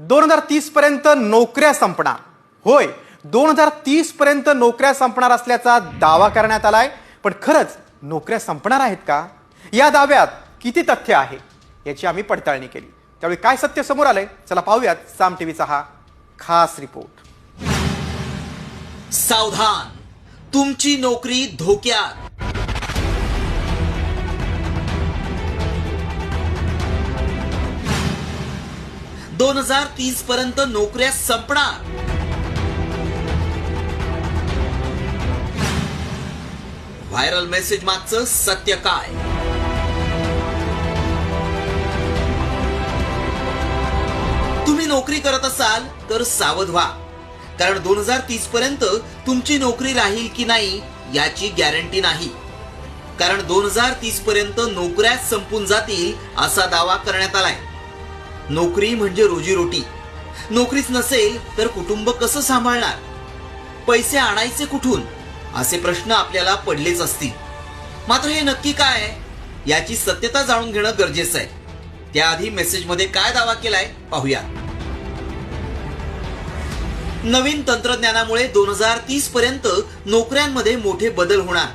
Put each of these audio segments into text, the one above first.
2030 पर्यंत नोकऱ्या संपणार. होय, 2030 पर्यंत नोकऱ्या संपणार असल्याचा दावा करण्यात आलाय. पण खरंच नोकऱ्या संपणार आहेत का? या दाव्यात किती तथ्य आहे याची आम्ही पडताळणी केली. त्यावेळी काय सत्य समोर आलंय, चला पाहूयात साम टीव्हीचा हा खास रिपोर्ट. सावधान, तुमची नोकरी धोक्यात. दोन 2030 पर्यंत नोकऱ्या संपणार. व्हायरल मेसेज मागचं सत्य काय? तुम्ही नोकरी करत असाल तर सावध व्हा, कारण 2030 पर्यंत तुमची नोकरी राहील की नाही याची गॅरंटी नाही. कारण 2030 पर्यंत नोकऱ्या संपून जातील असा दावा करण्यात आलाय. नोकरी म्हणजे रोजीरोटी. नोकरीच नसेल तर कुटुंब कसं सांभाळणार? पैसे आणायचे कुठून? असे प्रश्न आपल्याला पडलेच असतील. मात्र हे नक्की काय याची सत्यता जाणून घेणं गरजेचं आहे. त्याआधी मेसेजमध्ये काय दावा केलाय पाहूया. नवीन तंत्रज्ञानामुळे 2030 पर्यंत नोकऱ्यांमध्ये मोठे बदल होणार.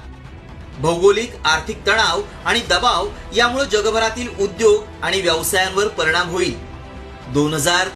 भौगोलिक आर्थिक तणाव आणि दबाव यामुळे जगभरातील उद्योग आणि व्यवसायांवर परिणाम होईल. 2030